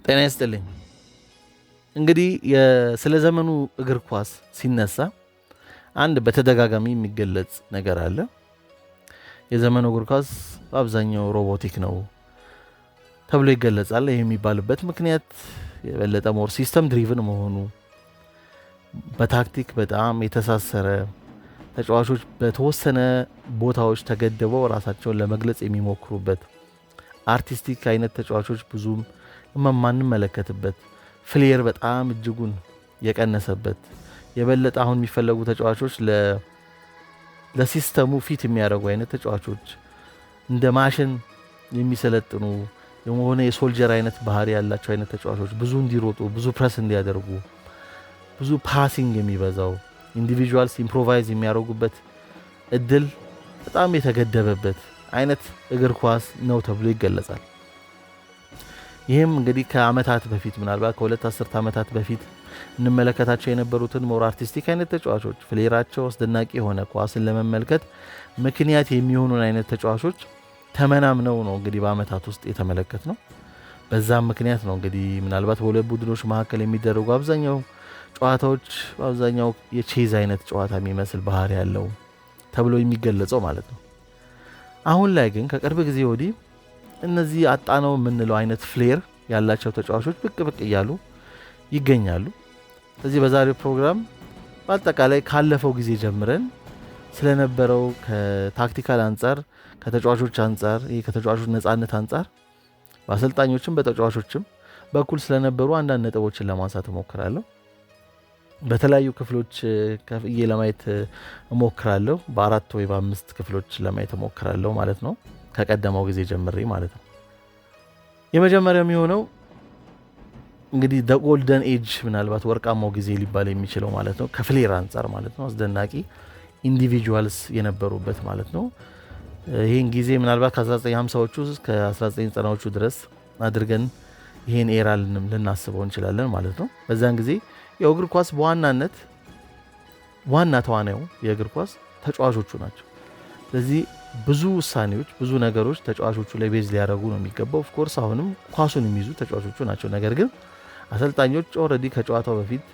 ጤና ይስጥልኝ። እንግዲህ ስለ ዘመኑ እግር ኳስ ሲነሳ አንድ በተደጋጋሚ የሚገለጽ ነገር አለ። የዘመኑ እግር ኳስ በአብዛኛው ሮቦቲክ ነው ተብሎ ይገለጻል። ይህ የሚባልበት ምክንያት የበለጠ ሞር ሲስተም ድሪቭን መሆኑ፣ በታክቲክ በጣም የተሳሰረ ተጫዋቾች በተወሰነ ቦታዎች ተገድበው ራሳቸውን ለመግለጽ የሚሞክሩበት አርቲስቲክ አይነት ተጫዋቾች ብዙም የማንመለከትበት ፍሌር በጣም እጅጉን የቀነሰበት የበለጠ አሁን የሚፈለጉ ተጫዋቾች ለሲስተሙ ፊት የሚያደርጉ አይነት ተጫዋቾች እንደ ማሽን የሚሰለጥኑ የሆነ የሶልጀር አይነት ባህሪ ያላቸው አይነት ተጫዋቾች ብዙ እንዲሮጡ፣ ብዙ ፕረስ እንዲያደርጉ፣ ብዙ ፓሲንግ የሚበዛው ኢንዲቪጁዋልስ ኢምፕሮቫይዝ የሚያደርጉበት እድል በጣም የተገደበበት አይነት እግር ኳስ ነው ተብሎ ይገለጻል። ይህም እንግዲህ ከአመታት በፊት ምናልባት ከሁለት አስርት ዓመታት በፊት እንመለከታቸው የነበሩትን ሞር አርቲስቲክ አይነት ተጫዋቾች ፍሌራቸው አስደናቂ የሆነ ኳስን ለመመልከት ምክንያት የሚሆኑን አይነት ተጫዋቾች ተመናምነው ነው እንግዲህ በአመታት ውስጥ የተመለከት ነው። በዛም ምክንያት ነው እንግዲህ ምናልባት በሁለት ቡድኖች መካከል የሚደረጉ አብዛኛው ጨዋታዎች በአብዛኛው የቼዝ አይነት ጨዋታ የሚመስል ባህሪ ያለው ተብሎ የሚገለጸው ማለት ነው። አሁን ላይ ግን ከቅርብ ጊዜ ወዲህ እነዚህ አጣነው የምንለው አይነት ፍሌር ያላቸው ተጫዋቾች ብቅ ብቅ እያሉ ይገኛሉ። ስለዚህ በዛሬው ፕሮግራም በአጠቃላይ ካለፈው ጊዜ ጀምረን ስለነበረው ከታክቲካል አንጻር፣ ከተጫዋቾች አንጻር፣ ከተጫዋቾች ነፃነት አንጻር በአሰልጣኞችም በተጫዋቾችም በኩል ስለነበሩ አንዳንድ ነጥቦችን ለማንሳት እሞክራለሁ። በተለያዩ ክፍሎች ከፍዬ ለማየት እሞክራለሁ። በአራት ወይ በአምስት ክፍሎች ለማየት እሞክራለሁ ማለት ነው። ከቀደመው ጊዜ ጀምሬ ማለት ነው። የመጀመሪያው የሚሆነው እንግዲህ ደ ጎልደን ኤጅ ምናልባት ወርቃማው ጊዜ ሊባል የሚችለው ማለት ነው። ከፍሌር አንጻር ማለት ነው። አስደናቂ ኢንዲቪጁዋልስ የነበሩበት ማለት ነው። ይህን ጊዜ ምናልባት ከ1950ዎቹ እስከ 1990ዎቹ ድረስ አድርገን ይህን ኤራ ልናስበው እንችላለን ማለት ነው። በዛን ጊዜ የእግር ኳስ በዋናነት ዋና ተዋናዩ የእግር ኳስ ተጫዋቾቹ ናቸው። ስለዚህ ብዙ ውሳኔዎች፣ ብዙ ነገሮች ተጫዋቾቹ ላይ ቤዝ ሊያደርጉ ነው የሚገባው። ኦፍኮርስ አሁንም ኳሱን የሚይዙ ተጫዋቾቹ ናቸው። ነገር ግን አሰልጣኞች ኦልሬዲ ከጨዋታው በፊት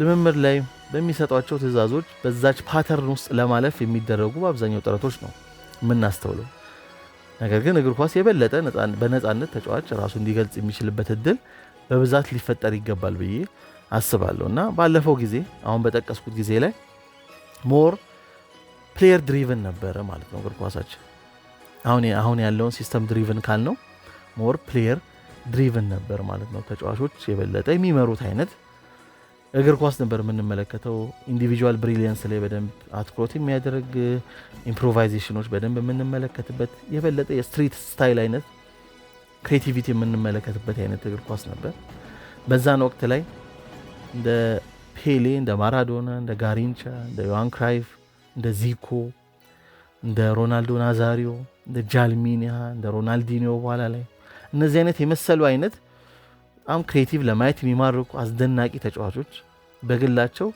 ልምምድ ላይ በሚሰጧቸው ትዕዛዞች በዛች ፓተርን ውስጥ ለማለፍ የሚደረጉ በአብዛኛው ጥረቶች ነው የምናስተውለው። ነገር ግን እግር ኳስ የበለጠ በነፃነት ተጫዋች ራሱ እንዲገልጽ የሚችልበት እድል በብዛት ሊፈጠር ይገባል ብዬ አስባለሁ እና ባለፈው ጊዜ አሁን በጠቀስኩት ጊዜ ላይ ሞር ፕሌየር ድሪቨን ነበረ ማለት ነው እግር ኳሳችን። አሁን ያለውን ሲስተም ድሪቨን ካልነው ሞር ፕሌየር ድሪቨን ነበር ማለት ነው። ተጫዋቾች የበለጠ የሚመሩት አይነት እግር ኳስ ነበር የምንመለከተው። ኢንዲቪጁዋል ብሪሊየንስ ላይ በደንብ አትኩሮት የሚያደርግ ኢምፕሮቫይዜሽኖች በደንብ የምንመለከትበት የበለጠ የስትሪት ስታይል አይነት ክሬቲቪቲ የምንመለከትበት አይነት እግር ኳስ ነበር። በዛን ወቅት ላይ እንደ ፔሌ፣ እንደ ማራዶና፣ እንደ ጋሪንቻ፣ እንደ ዮሃን ክራይፍ፣ እንደ ዚኮ፣ እንደ ሮናልዶ ናዛሪዮ፣ እንደ ጃልሚኒያ፣ እንደ ሮናልዲኒዮ በኋላ ላይ እነዚህ አይነት የመሰሉ አይነት በጣም ክሬቲቭ ለማየት የሚማርኩ አስደናቂ ተጫዋቾች በግላቸው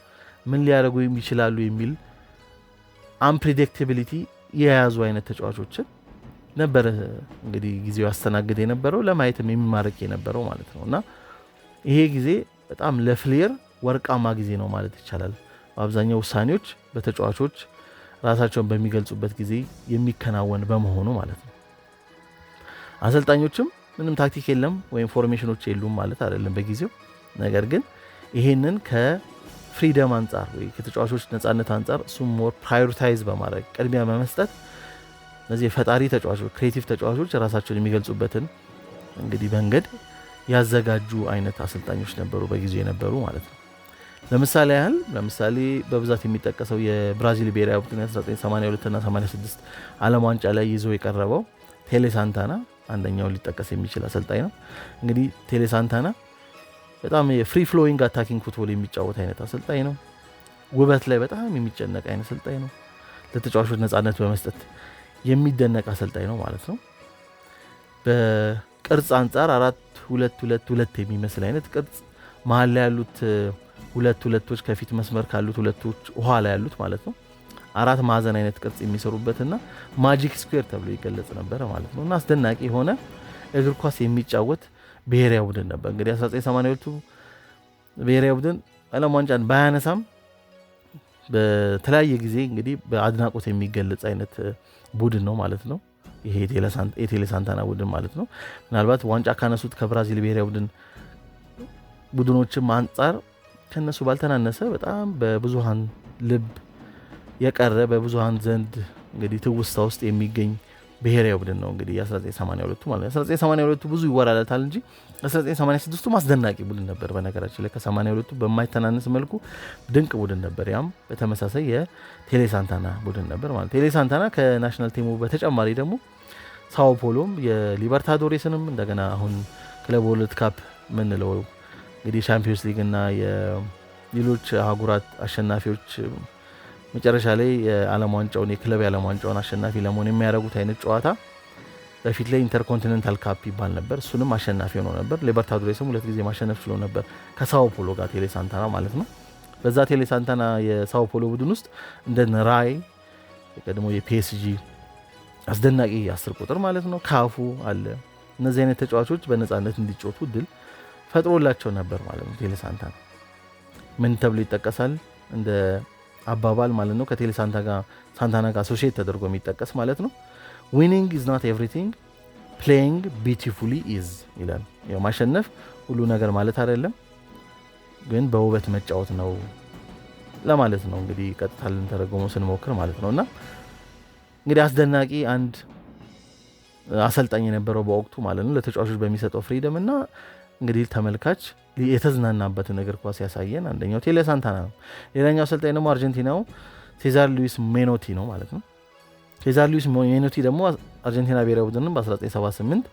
ምን ሊያደርጉ ይችላሉ የሚል አንፕሬዲክታቢሊቲ የያዙ አይነት ተጫዋቾችን ነበር እንግዲህ ጊዜው ያስተናግድ የነበረው ለማየትም የሚማርክ የነበረው ማለት ነው እና ይሄ ጊዜ በጣም ለፍሌር ወርቃማ ጊዜ ነው ማለት ይቻላል። በአብዛኛው ውሳኔዎች በተጫዋቾች ራሳቸውን በሚገልጹበት ጊዜ የሚከናወን በመሆኑ ማለት ነው። አሰልጣኞችም ምንም ታክቲክ የለም ወይም ፎርሜሽኖች የሉም ማለት አይደለም በጊዜው። ነገር ግን ይሄንን ከፍሪደም አንጻር ወይ ከተጫዋቾች ነፃነት አንጻር እሱም ሞር ፕራዮሪታይዝ በማድረግ ቅድሚያ በመስጠት እነዚህ የፈጣሪ ተጫዋቾች ክሬቲቭ ተጫዋቾች ራሳቸውን የሚገልጹበትን እንግዲህ መንገድ ያዘጋጁ አይነት አሰልጣኞች ነበሩ በጊዜው የነበሩ ማለት ነው። ለምሳሌ በብዛት የሚጠቀሰው የብራዚል ብሔራዊ ቡድን 1982 እና 86 ዓለም ዋንጫ ላይ ይዞ የቀረበው ቴሌ ሳንታና አንደኛው ሊጠቀስ የሚችል አሰልጣኝ ነው። እንግዲህ ቴሌ ሳንታና በጣም የፍሪ ፍሎዊንግ አታኪንግ ፉትቦል የሚጫወት አይነት አሰልጣኝ ነው። ውበት ላይ በጣም የሚጨነቅ አይነት አሰልጣኝ ነው። ለተጫዋቾች ነፃነት በመስጠት የሚደነቅ አሰልጣኝ ነው ማለት ነው። በቅርጽ አንጻር 4-2-2-2 የሚመስል አይነት ቅርጽ መሀል ላይ ያሉት ሁለቶች ከፊት መስመር ካሉት ሁለቶች ኋላ ያሉት ማለት ነው አራት ማዕዘን አይነት ቅርጽ የሚሰሩበትና ማጂክ ስኩዌር ተብሎ ይገለጽ ነበር ማለት ነው። እና አስደናቂ የሆነ እግር ኳስ የሚጫወት ብሔራዊ ቡድን ነበር። እንግዲህ 1982 ብሔራዊ ቡድን ዓለም ዋንጫን ባያነሳም በተለያየ ጊዜ እንግዲህ በአድናቆት የሚገለጽ አይነት ቡድን ነው ማለት ነው። ይሄ የቴሌ ሳንታና ቡድን ማለት ነው። ምናልባት ዋንጫ ካነሱት ከብራዚል ብሔራዊ ቡድኖችም አንጻር ከነሱ ባልተናነሰ በጣም በብዙሃን ልብ የቀረ በብዙሃን ዘንድ እንግዲህ ትውስታ ውስጥ የሚገኝ ብሔራዊ ቡድን ነው። እንግዲህ 1982 ማለት ነው። 1982 ብዙ ይወራለታል እንጂ 1986 አስደናቂ ቡድን ነበር። በነገራችን ላይ ከ82 በማይተናነስ መልኩ ድንቅ ቡድን ነበር። ያም በተመሳሳይ የቴሌ ሳንታና ቡድን ነበር ማለት ነው። ቴሌ ሳንታና ከናሽናል ቲሙ በተጨማሪ ደግሞ ሳኦ ፖሎም የሊበርታዶሬስንም እንደገና አሁን ክለብ ወርልድ ካፕ ምንለው እንግዲህ ቻምፒዮንስ ሊግ እና የሌሎች አህጉራት አሸናፊዎች መጨረሻ ላይ የዓለም ዋንጫውን የክለብ የዓለም ዋንጫውን አሸናፊ ለመሆን የሚያደርጉት አይነት ጨዋታ በፊት ላይ ኢንተርኮንቲኔንታል ካፕ ይባል ነበር። እሱንም አሸናፊ ሆኖ ነበር። ሊበርታዶሬስም 2 ጊዜ ማሸነፍ ችሎ ነበር ከሳኦ ፖሎ ጋር ቴሌ ሳንታና ማለት ነው። በዛ ቴሌ ሳንታና የሳኦ ፖሎ ቡድን ውስጥ እንደ ራይ የቀድሞ የፒኤስጂ አስደናቂ 10 ቁጥር ማለት ነው ካፉ አለ። እነዚህ አይነት ተጫዋቾች በነፃነት እንዲጫወቱ እድል ፈጥሮላቸው ነበር ማለት ነው። ቴሌ ሳንታና ምን ተብሎ ይጠቀሳል እንደ አባባል ማለት ነው ከቴሌ ሳንታና ጋር አሶሺየት ተደርጎ የሚጠቀስ ማለት ነው። ዊኒንግ ኢዝ ናት ኤቭሪቲንግ ፕሌይንግ ቢዩቲፉሊ ኢዝ ይላል። ያው ማሸነፍ ሁሉ ነገር ማለት አይደለም፣ ግን በውበት መጫወት ነው ለማለት ነው። እንግዲህ ቀጥታ ልንተረጎመው ስንሞክር ማለት ነውና እንግዲህ አስደናቂ አንድ አሰልጣኝ የነበረው በወቅቱ ማለት ነው ለተጫዋቾች በሚሰጠው ፍሪደም እና እንግዲህ ተመልካች የተዝናናበትን እግር ኳስ ያሳየን አንደኛው ቴሌ ሳንታና ነው። ሌላኛው አሰልጣኝ ደግሞ አርጀንቲናው ሴዛር ሉዊስ ሜኖቲ ነው ማለት ነው። ሴዛር ሉዊስ ሜኖቲ ደግሞ አርጀንቲና ብሔራዊ ቡድንን በ1978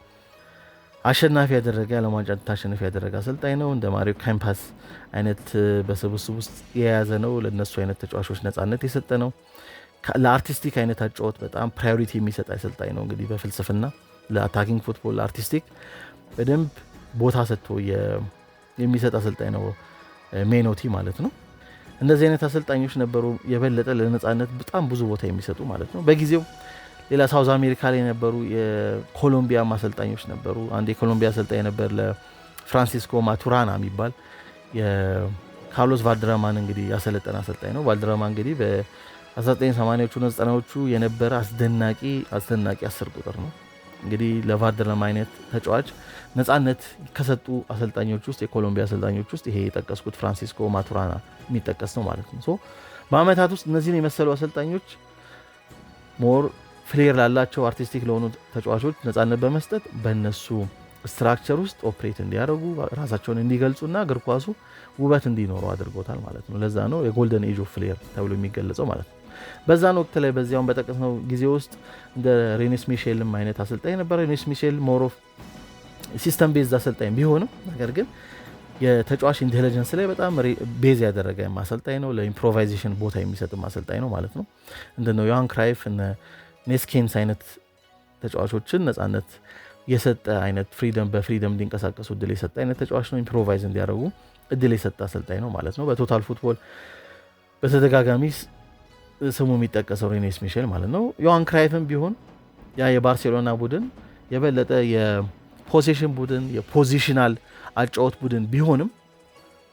አሸናፊ ያደረገ ዓለም ዋንጫ ታሸናፊ ያደረገ አሰልጣኝ ነው። እንደ ማሪዮ ካምፓስ አይነት በስብስብ ውስጥ የያዘ ነው። ለነሱ አይነት ተጫዋቾች ነፃነት የሰጠ ነው። ለአርቲስቲክ አይነት አጫወት በጣም ፕራዮሪቲ የሚሰጥ አሰልጣኝ ነው። እንግዲህ በፍልስፍና ለአታኪንግ ፉትቦል ለአርቲስቲክ በደንብ ቦታ ሰጥቶ የሚሰጥ አሰልጣኝ ነው ሜኖቲ ማለት ነው። እንደዚህ አይነት አሰልጣኞች ነበሩ የበለጠ ለነፃነት በጣም ብዙ ቦታ የሚሰጡ ማለት ነው። በጊዜው ሌላ ሳውዝ አሜሪካ ላይ የነበሩ የኮሎምቢያ አሰልጣኞች ነበሩ። አንድ የኮሎምቢያ አሰልጣኝ ነበር ለፍራንሲስኮ ማቱራና የሚባል የካርሎስ ቫልደራማን እንግዲህ ያሰለጠነ አሰልጣኝ ነው። ቫልደራማ እንግዲህ በ1980ዎቹ 90ዎቹ የነበረ አስደናቂ 10 ቁጥር ነው። እንግዲህ ለቫልደራማ አይነት ተጫዋች ነፃነት ከሰጡ አሰልጣኞች ውስጥ የኮሎምቢያ አሰልጣኞች ውስጥ ይሄ የጠቀስኩት ፍራንሲስኮ ማቱራና የሚጠቀስ ነው ማለት ነው። በአመታት ውስጥ እነዚህን የመሰሉ አሰልጣኞች ሞር ፍሌር ላላቸው አርቲስቲክ ለሆኑ ተጫዋቾች ነፃነት በመስጠት በእነሱ ስትራክቸር ውስጥ ኦፕሬት እንዲያደርጉ ራሳቸውን እንዲገልጹና እግር ኳሱ ውበት እንዲኖረው አድርጎታል ማለት ነው። ለዛ ነው የጎልደን ኤጅ ኦፍ ፍሌር ተብሎ የሚገለጸው ማለት ነው። በዛን ወቅት ላይ በዚያውን በጠቀስነው ጊዜ ውስጥ እንደ ሬኔስ ሚሼልም አይነት አሰልጣኝ ነበር። ሬኔስ ሚሼል ሞር ኦፍ ሲስተም ቤዝ አሰልጣኝ ቢሆንም ነገር ግን የተጫዋች ኢንቴሊጀንስ ላይ በጣም ቤዝ ያደረገ አሰልጣኝ ነው። ለኢምፕሮቫይዜሽን ቦታ የሚሰጥ አሰልጣኝ ነው ማለት ነው። እንደነው ዮሃን ክራይፍ እና ኔስኬንስ አይነት ተጫዋቾችን ነፃነት የሰጠ አይነት በፍሪደም እንዲንቀሳቀሱ እድል የሰጠ አይነት ተጫዋች ነው። ኢምፕሮቫይዝ እንዲያደርጉ እድል የሰጠ አሰልጣኝ ነው ማለት ነው። በቶታል ፉትቦል በተደጋጋሚ ስሙ የሚጠቀሰው ሬኔስ ሚሼል ማለት ነው። ዮሃን ክራይፍም ቢሆን ያ የባርሴሎና ቡድን የበለጠ የፖሴሽን ቡድን የፖዚሽናል አጫወት ቡድን ቢሆንም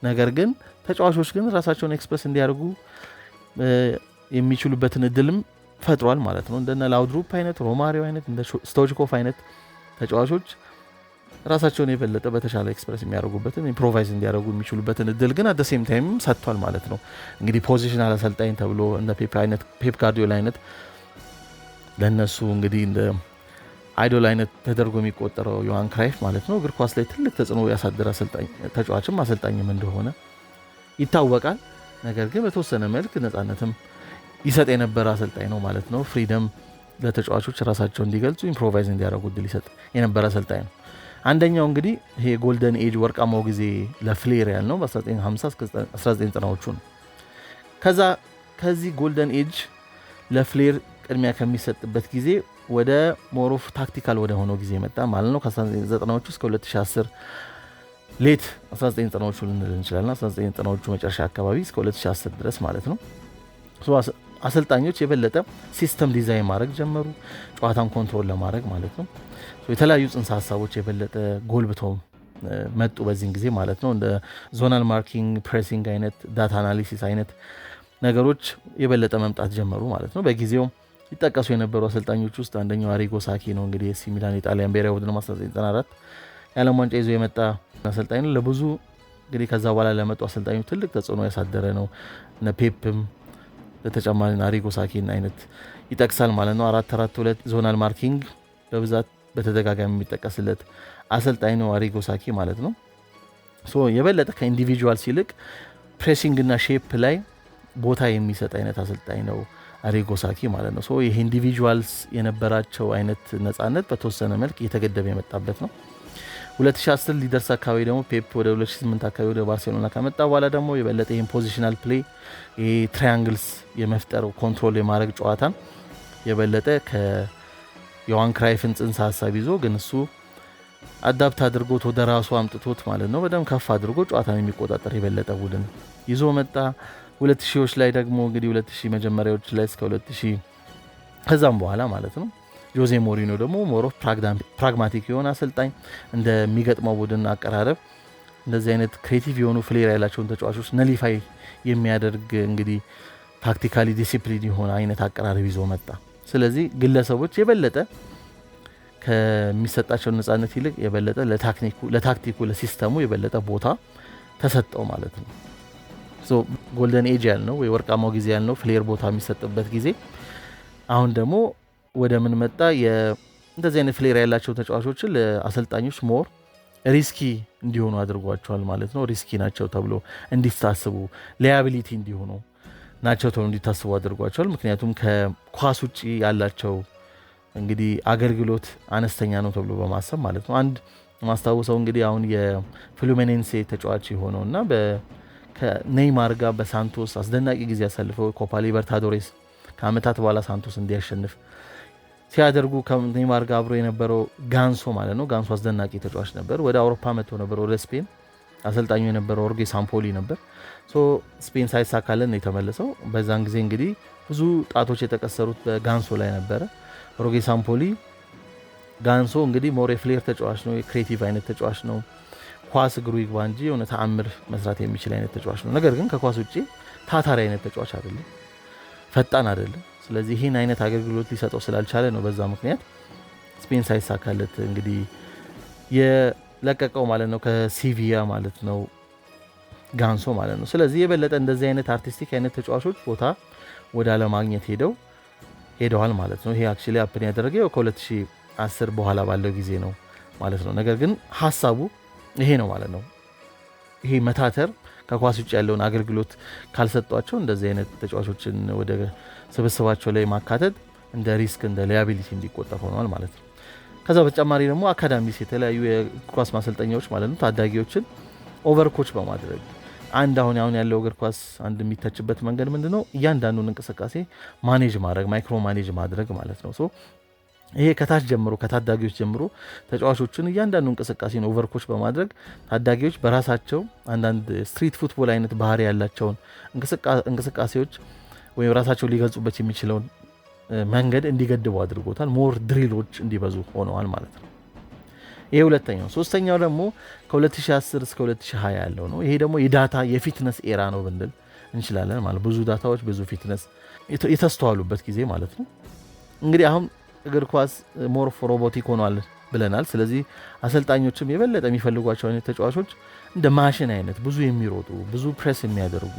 ነገር ግን ተጫዋቾች ግን ራሳቸውን ኤክስፕረስ እንዲያደርጉ የሚችሉበትን እድልም ፈጥሯል ማለት ነው። እንደነ ላውድሩፕ አይነት ሮማሪዮ አይነት እንደ ስቶይችኮቭ አይነት ተጫዋቾች ራሳቸውን የበለጠ በተሻለ ኤክስፕረስ የሚያደርጉበትን ኢምፕሮቫይዝ እንዲያደርጉ የሚችሉበትን እድል ግን አት ዘ ሴም ታይም ሰጥቷል ማለት ነው። እንግዲህ ፖዚሽናል አሰልጣኝ ተብሎ እንደ ፔፕ ጋርዲዮላ አይነት ለነሱ እንግዲህ እንደ አይዶል አይነት ተደርጎ የሚቆጠረው ዮሃን ክራይፍ ማለት ነው እግር ኳስ ላይ ትልቅ ተጽዕኖ ያሳደረ ተጫዋችም አሰልጣኝም እንደሆነ ይታወቃል። ነገር ግን በተወሰነ መልክ ነፃነትም ይሰጥ የነበረ አሰልጣኝ ነው ማለት ነው። ፍሪደም ለተጫዋቾች ራሳቸውን እንዲገልጹ ኢምፕሮቫይዝ እንዲያደርጉ እድል ይሰጥ የነበረ አሰልጣኝ ነው። አንደኛው እንግዲህ ይሄ ጎልደን ኤጅ ወርቃማው ጊዜ ለፍሌር ያልነው በ1950 እስከ 1990ዎቹ ነው። ከዚህ ጎልደን ኤጅ ለፍሌር ቅድሚያ ከሚሰጥበት ጊዜ ወደ ሞሮፍ ታክቲካል ወደ ሆነው ጊዜ መጣ ማለት ነው። ከ1990ዎቹ እስከ 2010 ሌት 1990ዎቹ ልንል እንችላለን። 1990ዎቹ መጨረሻ አካባቢ እስከ 2010 ድረስ ማለት ነው። አሰልጣኞች የበለጠ ሲስተም ዲዛይን ማድረግ ጀመሩ፣ ጨዋታን ኮንትሮል ለማድረግ ማለት ነው። የተለያዩ ጽንሰ ሀሳቦች የበለጠ ጎልብተው መጡ በዚህን ጊዜ ማለት ነው። እንደ ዞናል ማርኪንግ፣ ፕሬሲንግ አይነት ዳታ አናሊሲስ አይነት ነገሮች የበለጠ መምጣት ጀመሩ ማለት ነው። በጊዜው ይጠቀሱ የነበሩ አሰልጣኞች ውስጥ አንደኛው አሪጎ ሳኪ ነው። እንግዲህ ኤሲ ሚላን የጣሊያን ብሔራዊ ቡድን 1994 የዓለም ዋንጫ ይዞ የመጣ አሰልጣኝ ነው። ለብዙ እንግዲህ ከዛ በኋላ ለመጡ አሰልጣኞች ትልቅ ተጽዕኖ ያሳደረ ነው። እነ ፔፕም በተጨማሪ አሪጎ ሳኪን አይነት ይጠቅሳል ማለት ነው። 4-4-2 ዞናል ማርኪንግ በብዛት በተደጋጋሚ የሚጠቀስለት አሰልጣኝ ነው አሪጎ ሳኪ ማለት ነው። የበለጠ ከኢንዲቪጁዋልስ ይልቅ ፕሬሲንግ እና ሼፕ ላይ ቦታ የሚሰጥ አይነት አሰልጣኝ ነው አሪጎ ሳኪ ማለት ነው። ይሄ ኢንዲቪጁዋልስ የነበራቸው አይነት ነፃነት በተወሰነ መልክ እየተገደበ የመጣበት ነው። 2010 ሊደርስ አካባቢ ደግሞ ፔፕ ወደ 2008 አካባቢ ወደ ባርሴሎና ከመጣ በኋላ ደግሞ የበለጠ ይህን ፖዚሽናል ፕሌይ ትራያንግልስ የመፍጠር ኮንትሮል የማድረግ ጨዋታን የበለጠ ከዮሃን ክራይፍን ጽንሰ ሀሳብ ይዞ ግን እሱ አዳፕት አድርጎት ወደ ራሱ አምጥቶት ማለት ነው በደንብ ከፍ አድርጎ ጨዋታን የሚቆጣጠር የበለጠ ቡድን ይዞ መጣ። 2000ዎች ላይ ደግሞ እንግዲህ 2000 መጀመሪያዎች ላይ እስከ 2000 ከዛም በኋላ ማለት ነው ጆዜ ሞሪኖ ደግሞ ሞሮፍ ፕራግማቲክ የሆነ አሰልጣኝ እንደሚገጥመው ቡድን አቀራረብ እንደዚህ አይነት ክሬቲቭ የሆኑ ፍሌር ያላቸውን ተጫዋቾች ነሊፋይ የሚያደርግ እንግዲህ ታክቲካሊ ዲሲፕሊን የሆነ አይነት አቀራረብ ይዞ መጣ። ስለዚህ ግለሰቦች የበለጠ ከሚሰጣቸው ነፃነት ይልቅ የበለጠ ለታክቲኩ ለሲስተሙ የበለጠ ቦታ ተሰጠው ማለት ነው። ጎልደን ኤጅ ያልነው ወይ ወርቃማው ጊዜ ያልነው ፍሌር ቦታ የሚሰጥበት ጊዜ አሁን ደግሞ ወደ ምን መጣ? እንደዚህ አይነት ፍሌር ያላቸው ተጫዋቾችን ለአሰልጣኞች ሞር ሪስኪ እንዲሆኑ አድርጓቸዋል ማለት ነው። ሪስኪ ናቸው ተብሎ እንዲታስቡ፣ ሊያቢሊቲ እንዲሆኑ ናቸው ተብሎ እንዲታስቡ አድርጓቸዋል። ምክንያቱም ከኳስ ውጭ ያላቸው እንግዲህ አገልግሎት አነስተኛ ነው ተብሎ በማሰብ ማለት ነው። አንድ ማስታወሰው እንግዲህ አሁን የፍሉሚኔንሴ ተጫዋች የሆነው እና ከኔይማር ጋር በሳንቶስ አስደናቂ ጊዜ ያሳልፈው ኮፓ ሊበርታዶሬስ ከአመታት በኋላ ሳንቶስ እንዲያሸንፍ ሲያደርጉ ከኔይማር ጋር አብሮ የነበረው ጋንሶ ማለት ነው። ጋንሶ አስደናቂ ተጫዋች ነበር። ወደ አውሮፓ መጥቶ ነበር፣ ወደ ስፔን። አሰልጣኙ የነበረው ኦርጌ ሳምፖሊ ነበር። ስፔን ሳይሳካለን ነው የተመለሰው። በዛን ጊዜ እንግዲህ ብዙ ጣቶች የተቀሰሩት በጋንሶ ላይ ነበረ። ኦርጌ ሳምፖሊ ጋንሶ እንግዲህ ሞር የፍሌር ተጫዋች ነው፣ የክሬቲቭ አይነት ተጫዋች ነው። ኳስ እግሩ ይግባ እንጂ የሆነ ተአምር መስራት የሚችል አይነት ተጫዋች ነው። ነገር ግን ከኳስ ውጭ ታታሪ አይነት ተጫዋች አይደለም፣ ፈጣን አይደለም። ስለዚህ ይህን አይነት አገልግሎት ሊሰጠው ስላልቻለ ነው በዛ ምክንያት ስፔን ሳይሳካለት እንግዲህ የለቀቀው ማለት ነው፣ ከሲቪያ ማለት ነው ጋንሶ ማለት ነው። ስለዚህ የበለጠ እንደዚህ አይነት አርቲስቲክ አይነት ተጫዋቾች ቦታ ወደ አለማግኘት ሄደዋል ማለት ነው። ይሄ አክቹሊ አፕን ያደረገው ከ2010 በኋላ ባለው ጊዜ ነው ማለት ነው። ነገር ግን ሀሳቡ ይሄ ነው ማለት ነው። ይሄ መታተር ከኳስ ውጭ ያለውን አገልግሎት ካልሰጧቸው እንደዚህ አይነት ተጫዋቾችን ወደ ስብስባቸው ላይ ማካተት እንደ ሪስክ እንደ ሊያቢሊቲ እንዲቆጠር ሆኗል ማለት ነው። ከዛ በተጨማሪ ደግሞ አካዳሚስ የተለያዩ የኳስ ማሰልጠኛዎች ማለት ነው ታዳጊዎችን ኦቨርኮች በማድረግ አሁን ያለው እግር ኳስ አንድ የሚተችበት መንገድ ምንድነው? እያንዳንዱን እንቅስቃሴ ማኔጅ ማድረግ ማይክሮ ማኔጅ ማድረግ ማለት ነው። ይሄ ከታች ጀምሮ ከታዳጊዎች ጀምሮ ተጫዋቾችን እያንዳንዱ እንቅስቃሴን ኦቨርኮች በማድረግ ታዳጊዎች በራሳቸው አንዳንድ ስትሪት ፉትቦል አይነት ባህሪ ያላቸውን እንቅስቃሴዎች ወይም ራሳቸው ሊገልጹበት የሚችለውን መንገድ እንዲገድቡ አድርጎታል። ሞር ድሪሎች እንዲበዙ ሆነዋል ማለት ነው። ይሄ ሁለተኛው። ሶስተኛው ደግሞ ከ2010 እስከ 2020 ያለው ነው። ይሄ ደግሞ የዳታ የፊትነስ ኤራ ነው ብንል እንችላለን ማለት ብዙ ዳታዎች ብዙ ፊትነስ የተስተዋሉበት ጊዜ ማለት ነው። እንግዲህ አሁን እግር ኳስ ሞር ሮቦቲክ ሆኗል ብለናል። ስለዚህ አሰልጣኞችም የበለጠ የሚፈልጓቸው አይነት ተጫዋቾች እንደ ማሽን አይነት ብዙ የሚሮጡ ብዙ ፕሬስ የሚያደርጉ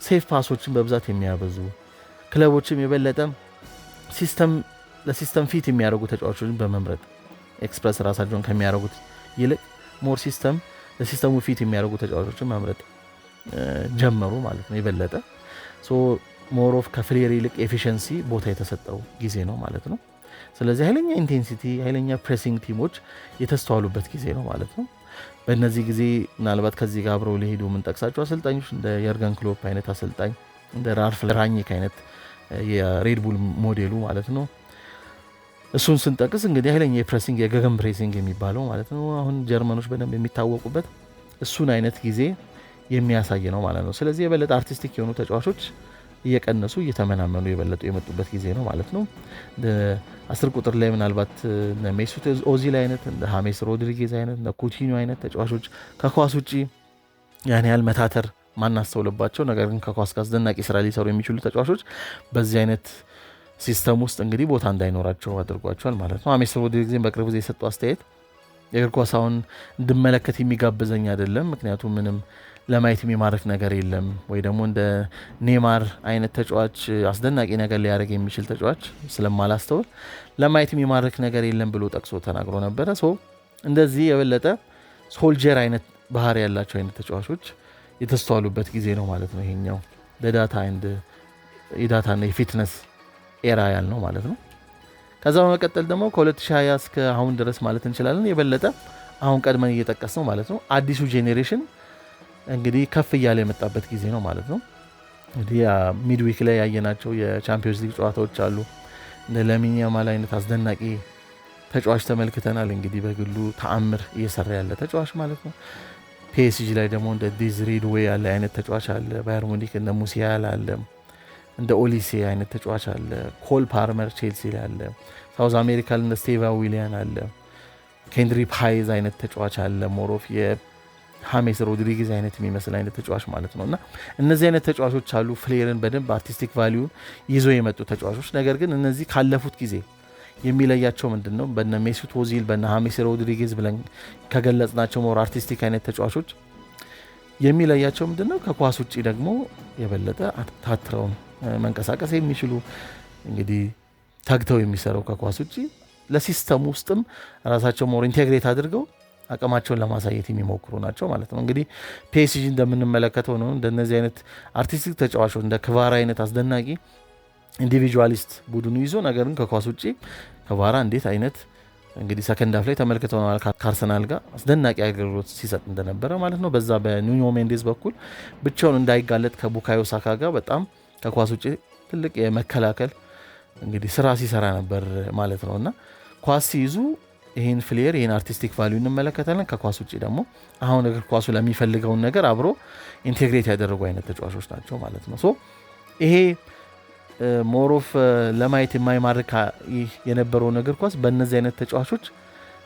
ሴፍ ፓሶችን በብዛት የሚያበዙ ክለቦችም የበለጠ ለሲስተም ፊት የሚያደርጉ ተጫዋቾችን በመምረጥ ኤክስፕረስ ራሳቸውን ከሚያደርጉት ይልቅ ሞር ለሲስተሙ ፊት የሚያደርጉ ተጫዋቾችን መምረጥ ጀመሩ ማለት ነው። የበለጠ ሞር ኦፍ ከፍሌር ይልቅ ኤፊሽንሲ ቦታ የተሰጠው ጊዜ ነው ማለት ነው። ስለዚህ ኃይለኛ ኢንቴንሲቲ ኃይለኛ ፕሬሲንግ ቲሞች የተስተዋሉበት ጊዜ ነው ማለት ነው። በእነዚህ ጊዜ ምናልባት ከዚህ ጋር አብረው ሊሄዱ የምንጠቅሳቸው አሰልጣኞች እንደ የርገን ክሎፕ አይነት አሰልጣኝ፣ እንደ ራልፍ ራኒክ አይነት የሬድቡል ሞዴሉ ማለት ነው። እሱን ስንጠቅስ እንግዲህ ኃይለኛ የፕሬሲንግ የገገን ፕሬሲንግ የሚባለው ማለት ነው። አሁን ጀርመኖች በደንብ የሚታወቁበት እሱን አይነት ጊዜ የሚያሳይ ነው ማለት ነው። ስለዚህ የበለጠ አርቲስቲክ የሆኑ ተጫዋቾች እየቀነሱ እየተመናመኑ የበለጡ የመጡበት ጊዜ ነው ማለት ነው። 10 ቁጥር ላይ ምናልባት ሜሱት ኦዚል አይነት ሃሜስ ሮድሪጌዝ አይነት ኩቲኒዮ አይነት ተጫዋቾች ከኳስ ውጪ ያን ያህል መታተር ማናስተውልባቸው ነገር ግን ከኳስ ጋር አስደናቂ ስራ ሊሰሩ የሚችሉ ተጫዋቾች በዚህ አይነት ሲስተም ውስጥ እንግዲህ ቦታ እንዳይኖራቸው አድርጓቸዋል ማለት ነው። ሃሜስ ሮድሪጌዝን በቅርብ ጊዜ የሰጡ አስተያየት የእግር ኳስ አሁን እንድመለከት የሚጋብዘኝ አይደለም፣ ምክንያቱም ምንም ለማየት የሚማርክ ነገር የለም፣ ወይ ደግሞ እንደ ኔማር አይነት ተጫዋች አስደናቂ ነገር ሊያደርግ የሚችል ተጫዋች ስለማላስተውል ለማየት የሚማርክ ነገር የለም ብሎ ጠቅሶ ተናግሮ ነበረ። እንደዚህ የበለጠ ሶልጀር አይነት ባህሪ ያላቸው አይነት ተጫዋቾች የተስተዋሉበት ጊዜ ነው ማለት ነው። ይሄኛው የዳታና የፊትነስ ኤራ ያልነው ማለት ነው። ከዛ በመቀጠል ደግሞ ከ2020 እስከ አሁን ድረስ ማለት እንችላለን የበለጠ አሁን ቀድመን እየጠቀስ ነው ማለት ነው። አዲሱ ጄኔሬሽን እንግዲህ ከፍ እያለ የመጣበት ጊዜ ነው ማለት ነው። እንግዲህ ሚድዊክ ላይ ያየናቸው የቻምፒዮንስ ሊግ ጨዋታዎች አሉ። እንደ ላሚን ያማል አይነት አስደናቂ ተጫዋች ተመልክተናል። እንግዲህ በግሉ ተአምር እየሰራ ያለ ተጫዋች ማለት ነው። ፒኤስጂ ላይ ደግሞ እንደ ዲዝሪ ዱዌ ያለ አይነት ተጫዋች አለ። ባየር ሙኒክ እንደ ሙሲያላ አለ፣ እንደ ኦሊሴ አይነት ተጫዋች አለ። ኮል ፓልመር ቼልሲ ላይ አለ። ሳውዝ አሜሪካ እንደ ስቴቫ ዊሊያን አለ። ኬንድሪ ፓይዝ አይነት ተጫዋች አለ። ሞሮፍ የሃሜስ ሮድሪጌዝ አይነት የሚመስል አይነት ተጫዋች ማለት ነውና እነዚህ አይነት ተጫዋቾች አሉ። ፍሌርን በደንብ አርቲስቲክ ቫልዩን ይዞ የመጡ ተጫዋቾች። ነገር ግን እነዚህ ካለፉት ጊዜ የሚለያቸው ምንድነው? በነ ሜሱት ኦዚል በነ ሃሜስ ሮድሪጌዝ ብለን ከገለጽናቸው ሞር አርቲስቲክ አይነት ተጫዋቾች የሚለያቸው ምንድነው? ከኳስ ውጪ ደግሞ የበለጠ ታትረው መንቀሳቀስ የሚችሉ እንግዲህ ታግተው የሚሰራው ከኳስ ውጪ ለሲስተም ውስጥም ራሳቸው ሞር ኢንቴግሬት አድርገው አቅማቸውን ለማሳየት የሚሞክሩ ናቸው ማለት ነው። እንግዲህ ፒኤስጂ እንደምንመለከተው ነው እንደነዚህ አይነት አርቲስቲክ ተጫዋቾች እንደ ክቫራ አይነት አስደናቂ ኢንዲቪጁዋሊስት ቡድኑ ይዞ ነገር ግን ከኳስ ውጪ ክቫራ እንዴት አይነት እንግዲህ ሰከንድ ሃፍ ላይ ተመልክተናል ከአርሰናል ጋር አስደናቂ አገልግሎት ሲሰጥ እንደነበረ ማለት ነው። በዛ በኑኖ ሜንዴዝ በኩል ብቻውን እንዳይጋለጥ ከቡካዮ ሳካ ጋር በጣም ከኳስ ውጪ ትልቅ የመከላከል እንግዲህ ስራ ሲሰራ ነበር ማለት ነውና ኳስ ሲይዙ ይሄን ፍሌር ይሄን አርቲስቲክ ቫልዩ እንመለከታለን። ከኳስ ውጪ ደግሞ አሁን እግር ኳሱ ለሚፈልገውን ነገር አብሮ ኢንቴግሬት ያደረጉ አይነት ተጫዋቾች ናቸው ማለት ነው። ይሄ ሞሮፍ ለማየት የማይማርክ የነበረው እግር ኳስ በእነዚህ አይነት ተጫዋቾች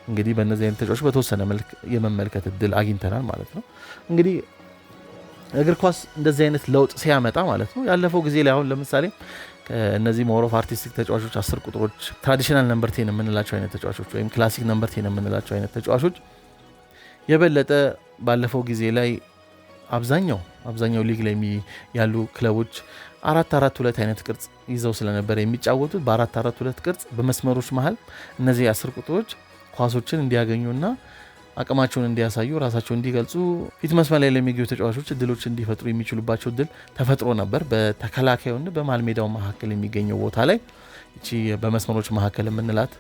እንግዲህ በእነዚህ አይነት ተጫዋቾች በተወሰነ መልክ የመመልከት እድል አግኝተናል ማለት ነው። እንግዲህ እግር ኳስ እንደዚህ አይነት ለውጥ ሲያመጣ ማለት ነው ያለፈው ጊዜ ላይ አሁን ለምሳሌ እነዚህ ሞሮፍ አርቲስቲክ ተጫዋቾች 10 ቁጥሮች ትራዲሽናል ነምበር 10 የምንላቸው አይነት ተጫዋቾች ወይም ክላሲክ ነምበር 10 የምንላቸው አይነት ተጫዋቾች የበለጠ ባለፈው ጊዜ ላይ አብዛኛው ሊግ ላይ ያሉ ክለቦች 4-4-2 አይነት ቅርጽ ይዘው ስለነበር የሚጫወቱት በ4-4-2 ቅርጽ በመስመሮች መሃል እነዚህ 10 ቁጥሮች ኳሶችን እንዲያገኙና አቅማቸውን እንዲያሳዩ ራሳቸውን እንዲገልጹ ፊት መስመር ላይ ለሚገኙ ተጫዋቾች እድሎች እንዲፈጥሩ የሚችሉባቸው እድል ተፈጥሮ ነበር። በተከላካዩና በመሃል ሜዳው መካከል የሚገኘው ቦታ ላይ እቺ በመስመሮች መካከል የምንላት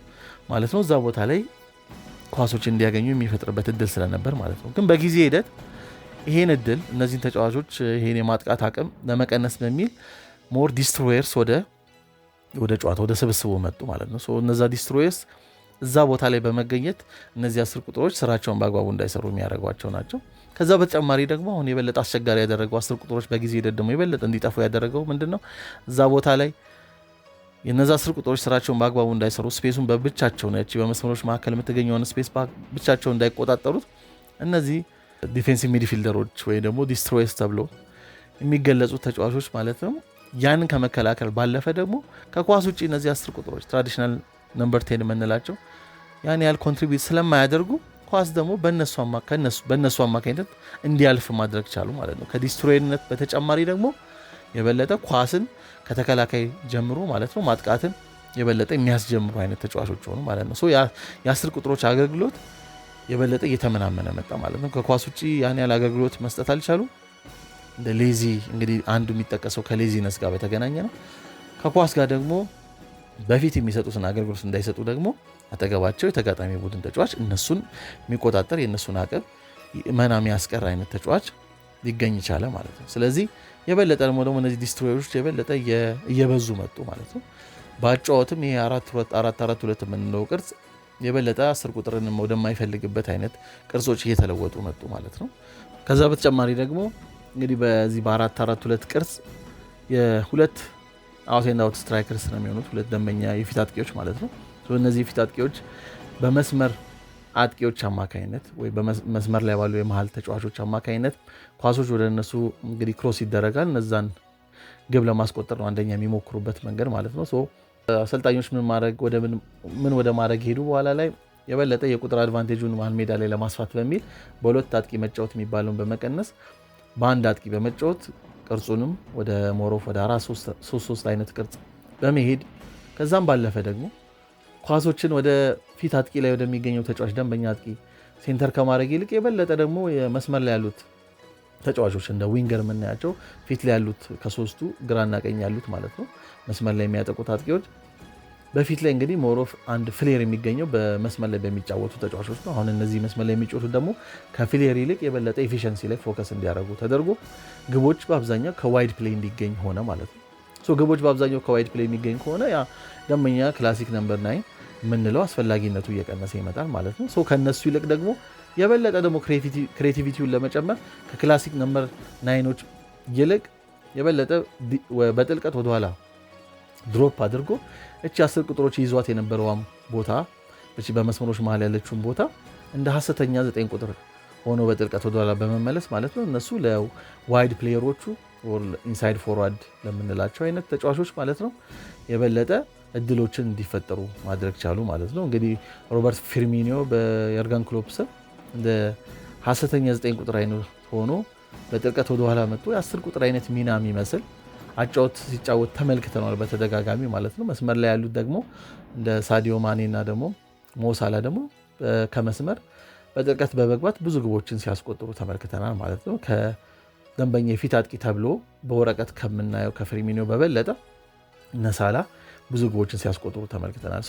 ማለት ነው። እዛ ቦታ ላይ ኳሶች እንዲያገኙ የሚፈጥርበት እድል ስለነበር ማለት ነው። ግን በጊዜ ሂደት ይሄን እድል እነዚህን ተጫዋቾች ይሄን የማጥቃት አቅም ለመቀነስ በሚል ሞር ዲስትሮየርስ ወደ ጨዋታ ወደ ስብስቡ መጡ ማለት ነው። እነዛ ዲስትሮየርስ እዛ ቦታ ላይ በመገኘት እነዚህ 10 ቁጥሮች ስራቸውን በአግባቡ እንዳይሰሩ የሚያደርጓቸው ናቸው። ከዛ በተጨማሪ ደግሞ አሁን የበለጠ አስቸጋሪ ያደረገው 10 ቁጥሮች በጊዜ ሂደት ደግሞ የበለጠ እንዲጠፉ ያደረገው ምንድነው? እዛ ቦታ ላይ የነዛ 10 ቁጥሮች ስራቸውን በአግባቡ እንዳይሰሩ ስፔሱን በብቻቸው ነው በመስመሮች መካከል የምትገኘውን ስፔስ ብቻቸው እንዳይቆጣጠሩት እነዚህ ዲፌንሲቭ ሚድፊልደሮች ወይ ደግሞ ዲስትሮየርስ ተብሎ የሚገለጹ ተጫዋቾች ማለት ነው ያንን ከመከላከል ባለፈ ደግሞ ከኳስ ውጪ እነዚህ 10 ቁጥሮች ትራዲሽናል ነምበር 10 የምንላቸው ያን ያህል ኮንትሪቢዩት ስለማያደርጉ ኳስ ደግሞ በእነሱ አማካኝነት እንዲያልፍ ማድረግ ቻሉ ማለት ነው። ከዲስትሮየርነት በተጨማሪ ደግሞ የበለጠ ኳስን ከተከላካይ ጀምሮ ማለት ነው ማጥቃትን የበለጠ የሚያስጀምሩ አይነት ተጫዋቾች ሆኑ ማለት ነው። የ10 ቁጥሮች አገልግሎት የበለጠ እየተመናመነ መጣ ማለት ነው። ከኳስ ውጪ ያን ያህል አገልግሎት መስጠት አልቻሉ። እንደ ሌዚ እንግዲህ አንዱ የሚጠቀሰው ከሌዚነስ ጋር በተገናኘ ነው። ከኳስ ጋር ደግሞ በፊት የሚሰጡትን አገልግሎት እንዳይሰጡ ደግሞ አጠገባቸው የተጋጣሚ ቡድን ተጫዋች እነሱን የሚቆጣጠር የእነሱን አቅም መና የሚያስቀር አይነት ተጫዋች ሊገኝ ይቻለ ማለት ነው። ስለዚህ የበለጠ ደግሞ እነዚህ ዲስትሮየሮች የበለጠ እየበዙ መጡ ማለት ነው። በአጫወትም ይሄ 4-4-2 የምንለው ቅርጽ የበለጠ 10 ቁጥርን ወደማይፈልግበት አይነት ቅርጾች እየተለወጡ መጡ ማለት ነው። ከዛ በተጨማሪ ደግሞ እንግዲህ በዚህ በ4-4-2 ቅርጽ የሁለት አውት ኤንድ አውት ስትራይከርስ ነው የሚሆኑት፣ ሁለት ደንበኛ የፊት አጥቂዎች ማለት ነው። እነዚህ የፊት አጥቂዎች በመስመር አጥቂዎች አማካኝነት ወይ በመስመር ላይ ባሉ የመሀል ተጫዋቾች አማካኝነት ኳሶች ወደ እነሱ እንግዲህ ክሮስ ይደረጋል። እነዛን ግብ ለማስቆጠር ነው አንደኛ የሚሞክሩበት መንገድ ማለት ነው። አሰልጣኞች ምን ወደ ማድረግ ሄዱ በኋላ ላይ የበለጠ የቁጥር አድቫንቴጁን መሀል ሜዳ ላይ ለማስፋት በሚል በሁለት አጥቂ መጫወት የሚባለውን በመቀነስ በአንድ አጥቂ በመጫወት ቅርጹንም ወደ ሞሮፍ ወደ 4-3-3 አይነት ቅርጽ በመሄድ ከዛም ባለፈ ደግሞ ኳሶችን ወደ ፊት አጥቂ ላይ ወደሚገኘው ተጫዋች ደንበኛ አጥቂ ሴንተር ከማድረግ ይልቅ የበለጠ ደግሞ የመስመር ላይ ያሉት ተጫዋቾች እንደ ዊንገር የምናያቸው ፊት ላይ ያሉት ከሶስቱ ግራና ቀኝ ያሉት ማለት ነው መስመር ላይ የሚያጠቁት አጥቂዎች በፊት ላይ እንግዲህ ሞሮፍ አንድ ፍሌር የሚገኘው በመስመር ላይ በሚጫወቱ ተጫዋቾች ነው። አሁን እነዚህ መስመር ላይ የሚጫወቱ ደግሞ ከፍሌር ይልቅ የበለጠ ኤፊሽንሲ ላይ ፎከስ እንዲያደርጉ ተደርጎ ግቦች በአብዛኛው ከዋይድ ፕሌይ እንዲገኝ ሆነ ማለት ነው። ግቦች በአብዛኛው ከዋይድ ፕሌይ የሚገኝ ከሆነ ያ ደንበኛ ክላሲክ ነምበር 9 የምንለው አስፈላጊነቱ እየቀነሰ ይመጣል ማለት ነው። ከነሱ ይልቅ ደግሞ የበለጠ ደግሞ ክሬቲቪቲውን ለመጨመር ከክላሲክ ነምበር 9ኖች ይልቅ የበለጠ በጥልቀት ወደኋላ ድሮፕ አድርጎ እቺ 10 ቁጥሮች ይዟት የነበረዋም ቦታ እቺ በመስመሮች መሀል ያለችውን ቦታ እንደ ሐሰተኛ 9 ቁጥር ሆኖ በጥልቀት ወደኋላ በመመለስ ማለት ነው እነሱ ለዋይድ ፕሌየሮቹ ኢንሳይድ ፎርዋርድ ለምንላቸው አይነት ተጫዋቾች ማለት ነው የበለጠ እድሎችን እንዲፈጠሩ ማድረግ ቻሉ ማለት ነው። እንግዲህ ሮበርት ፊርሚኒዮ በየርገን ክሎፕ ስር እንደ ሐሰተኛ 9 ቁጥር አይነት ሆኖ በጥልቀት ወደኋላ መጥቶ የ10 ቁጥር አይነት ሚና የሚመስል አጫወት ሲጫወት ተመልክተናል በተደጋጋሚ ማለት ነው። መስመር ላይ ያሉት ደግሞ እንደ ሳዲዮ ማኔ እና ደግሞ ሞሳላ ደግሞ ከመስመር በጥልቀት በመግባት ብዙ ግቦችን ሲያስቆጥሩ ተመልክተናል ማለት ነው። ከደንበኛ የፊት አጥቂ ተብሎ በወረቀት ከምናየው ከፊርሚኒዮ በበለጠ ነሳላ ብዙ ግቦችን ሲያስቆጥሩ ተመልክተናል።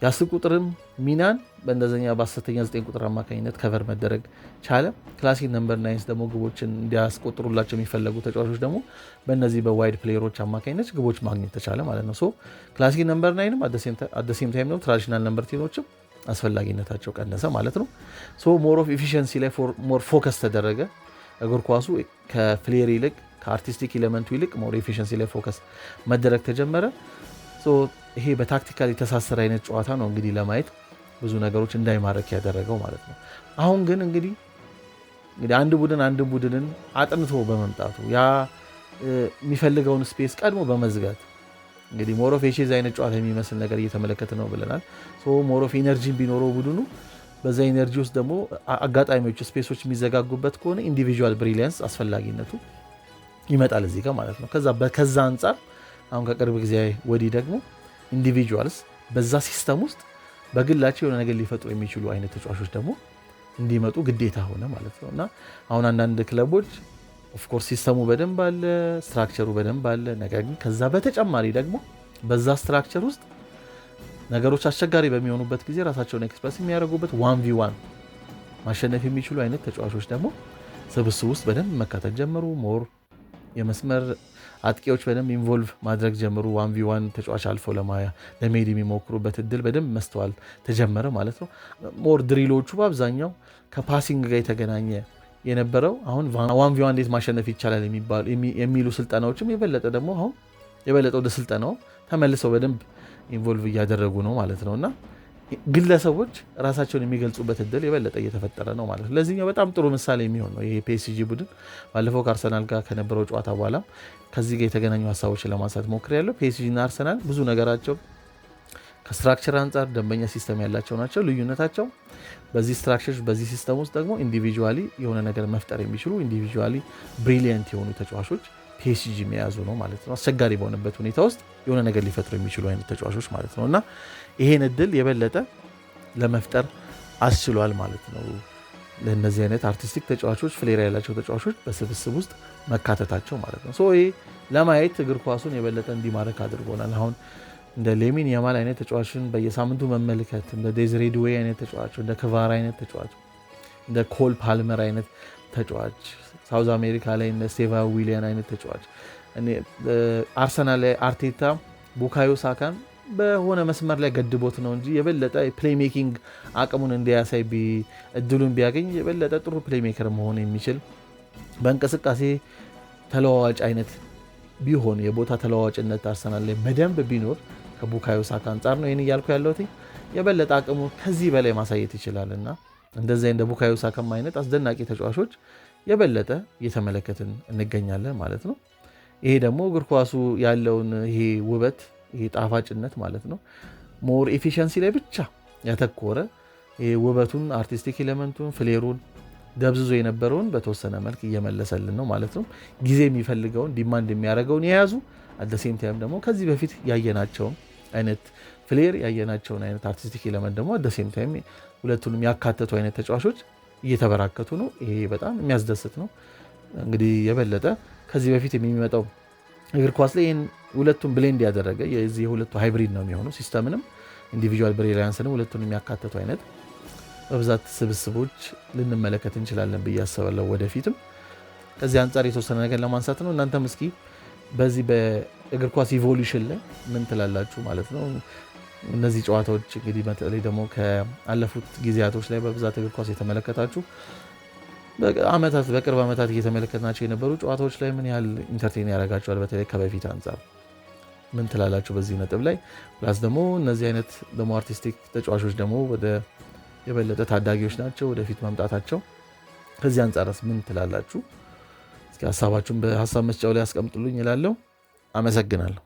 የ10 ቁጥርም ሚናን በእንደዘኛ በ10ኛ 9 ቁጥር አማካኝነት ከቨር መደረግ ቻለ። ክላሲክ ነምበር 9 ደግሞ ግቦችን እንዲያስቆጥሩላቸው የሚፈለጉ ተጫዋቾች ደግሞ በእነዚህ በዋይድ ፕሌየሮች አማካኝነት ግቦች ማግኘት ተቻለ ማለት ነው። ክላሲክ ነምበር 9ም አደሴም ታይም ነው ትራዲሽናል ነምበር 10ኖችም አስፈላጊነታቸው ቀነሰ ማለት ነው። ሞር ኦፍ ኤፊሽንሲ ላይ ሞር ፎከስ ተደረገ። እግር ኳሱ ከፍሌር ይልቅ ከአርቲስቲክ ኤሌመንቱ ይልቅ ሞር ኤፊሽንሲ ላይ ፎከስ መደረግ ተጀመረ። ይሄ በታክቲካል የተሳሰረ አይነት ጨዋታ ነው እንግዲህ ለማየት ብዙ ነገሮች እንዳይማረክ ያደረገው ማለት ነው። አሁን ግን እንግዲህ አንድ ቡድንን አጥንቶ በመምጣቱ ያ የሚፈልገውን ስፔስ ቀድሞ በመዝጋት እንግዲህ ሞሮፍ የቼዝ አይነት ጨዋታ የሚመስል ነገር እየተመለከተ ነው ብለናል። ሞሮፍ ኢነርጂ ቢኖረው ቡድኑ በዛ ኢነርጂ ውስጥ ደግሞ አጋጣሚዎች ስፔሶች የሚዘጋጉበት ከሆነ ኢንዲቪዥዋል ብሪሊያንስ አስፈላጊነቱ ይመጣል እዚህ ጋር ማለት ነው። ከዛ አንጻር አሁን ከቅርብ ጊዜ ወዲህ ደግሞ ኢንዲቪጁዋልስ በዛ ሲስተም ውስጥ በግላቸው የሆነ ነገር ሊፈጥሩ የሚችሉ አይነት ተጫዋቾች ደግሞ እንዲመጡ ግዴታ ሆነ ማለት ነው። እና አሁን አንዳንድ ክለቦች ኦፍኮርስ ሲስተሙ በደንብ አለ፣ ስትራክቸሩ በደንብ አለ። ነገር ግን ከዛ በተጨማሪ ደግሞ በዛ ስትራክቸር ውስጥ ነገሮች አስቸጋሪ በሚሆኑበት ጊዜ ራሳቸውን ኤክስፕረስ የሚያደርጉበት 1v1 ማሸነፍ የሚችሉ አይነት ተጫዋቾች ደግሞ ስብስብ ውስጥ በደንብ መካተት ጀመሩ። ሞር የመስመር አጥቂዎች በደንብ ኢንቮልቭ ማድረግ ጀመሩ። 1v1 ተጫዋች አልፈው ለመሄድ የሚሞክሩበት እድል በደንብ መስተዋል ተጀመረ ማለት ነው። ሞር ድሪሎቹ በአብዛኛው ከፓሲንግ ጋር የተገናኘ የነበረው አሁን 1v1 እንዴት ማሸነፍ ይቻላል የሚሉ ስልጠናዎችም የበለጠ ደግሞ አሁን የበለጠ ወደ ስልጠናው ተመልሰው በደንብ ኢንቮልቭ እያደረጉ ነው ማለት ነው። እና ግለሰቦች ራሳቸውን የሚገልጹበት እድል የበለጠ እየተፈጠረ ነው ማለት ነው። ለዚህኛው በጣም ጥሩ ምሳሌ የሚሆን ነው ይሄ ፒኤስጂ ቡድን ባለፈው ከአርሰናል ጋር ከነበረው ጨዋታ በኋላ ከዚህ ጋር የተገናኙ ሀሳቦችን ለማንሳት ሞክሬያለሁ። ፒኤስጂ እና አርሰናል ብዙ ነገራቸው ከስትራክቸር አንጻር ደንበኛ ሲስተም ያላቸው ናቸው። ልዩነታቸው በዚህ ስትራክቸር በዚህ ሲስተም ውስጥ ደግሞ ኢንዲቪጁዋሊ የሆነ ነገር መፍጠር የሚችሉ ኢንዲቪጁዋሊ ብሪሊየንት የሆኑ ተጫዋቾች ፒኤስጂ የያዙ ነው ማለት ነው። አስቸጋሪ በሆነበት ሁኔታ ውስጥ የሆነ ነገር ሊፈጥሩ የሚችሉ አይነት ተጫዋቾች ማለት ነው። እና ይሄን እድል የበለጠ ለመፍጠር አስችሏል ማለት ነው። ለእነዚህ አይነት አርቲስቲክ ተጫዋቾች ፍሌር ያላቸው ተጫዋቾች በስብስብ ውስጥ መካተታቸው ማለት ነው። ይሄ ለማየት እግር ኳሱን የበለጠ እንዲማረክ አድርጎናል። አሁን እንደ ሌሚን ያማል አይነት ተጫዋችን በየሳምንቱ መመልከት፣ እንደ ዴዝሬ ዱዌ አይነት ተጫዋች፣ እንደ ክቫራ አይነት ተጫዋች፣ እንደ ኮል ፓልመር አይነት ተጫዋች፣ ሳውዝ አሜሪካ ላይ እንደ ስቴቫ ዊሊያን አይነት ተጫዋች፣ አርሰናል ላይ አርቴታ ቡካዮ ሳካን በሆነ መስመር ላይ ገድቦት ነው እንጂ የበለጠ ፕሌይሜኪንግ አቅሙን እንዲያሳይ እድሉን ቢያገኝ የበለጠ ጥሩ ፕሌይሜከር መሆን የሚችል በእንቅስቃሴ ተለዋዋጭ አይነት ቢሆን የቦታ ተለዋዋጭነት አርሰናል ላይ በደንብ ቢኖር ከቡካዮ ሳካ አንጻር ነው ይህን እያልኩ ያለሁት የበለጠ አቅሙ ከዚህ በላይ ማሳየት ይችላልና እንደዚህ እንደ ቡካዮ ሳካም አይነት አስደናቂ ተጫዋቾች የበለጠ እየተመለከትን እንገኛለን ማለት ነው። ይሄ ደግሞ እግር ኳሱ ያለውን ይሄ ውበት ይሄ ጣፋጭነት ማለት ነው ሞር ኤፊሽንሲ ላይ ብቻ ያተኮረ ይሄ ውበቱን አርቲስቲክ ኤሌመንቱን ፍሌሩን ደብዝዞ የነበረውን በተወሰነ መልክ እየመለሰልን ነው ማለት ነው። ጊዜ የሚፈልገውን ዲማንድ የሚያደርገውን የያዙ አደሴም ታይም ደግሞ ከዚህ በፊት ያየናቸውን አይነት ፍሌር ያየናቸውን አይነት አርቲስቲክ ኤሌመንት ደግሞ አደሴም ታይም ሁለቱንም ያካተቱ አይነት ተጫዋቾች እየተበራከቱ ነው። ይሄ በጣም የሚያስደስት ነው። እንግዲህ የበለጠ ከዚህ በፊት የሚመጣው እግር ኳስ ላይ ይህን ሁለቱን ብሌንድ ያደረገ የዚህ ሁለቱ ሃይብሪድ ነው የሚሆነው ሲስተምንም ኢንዲቪጁዋል ብሪሊያንስንም ሁለቱን የሚያካተቱ አይነት በብዛት ስብስቦች ልንመለከት እንችላለን ብዬ አስባለሁ ወደፊትም። ከዚህ አንጻር የተወሰነ ነገር ለማንሳት ነው። እናንተም እስኪ በዚህ በእግር ኳስ ኢቮሉሽን ላይ ምን ትላላችሁ ማለት ነው። እነዚህ ጨዋታዎች እንግዲህ በተለይ ደግሞ ከአለፉት ጊዜያቶች ላይ በብዛት እግር ኳስ የተመለከታችሁ በቅርብ ዓመታት እየተመለከትናቸው የነበሩ ጨዋታዎች ላይ ምን ያህል ኢንተርቴን ያደርጋቸዋል በተለይ ከበፊት አንጻር ምን ትላላችሁ በዚህ ነጥብ ላይ? ፕላስ ደግሞ እነዚህ አይነት ደግሞ አርቲስቲክ ተጫዋቾች ደግሞ ወደ የበለጠ ታዳጊዎች ናቸው ወደፊት መምጣታቸው ከዚህ አንጻርስ ምን ትላላችሁ? እስኪ ሀሳባችሁን በሀሳብ መስጫው ላይ አስቀምጡልኝ እላለሁ። አመሰግናለሁ።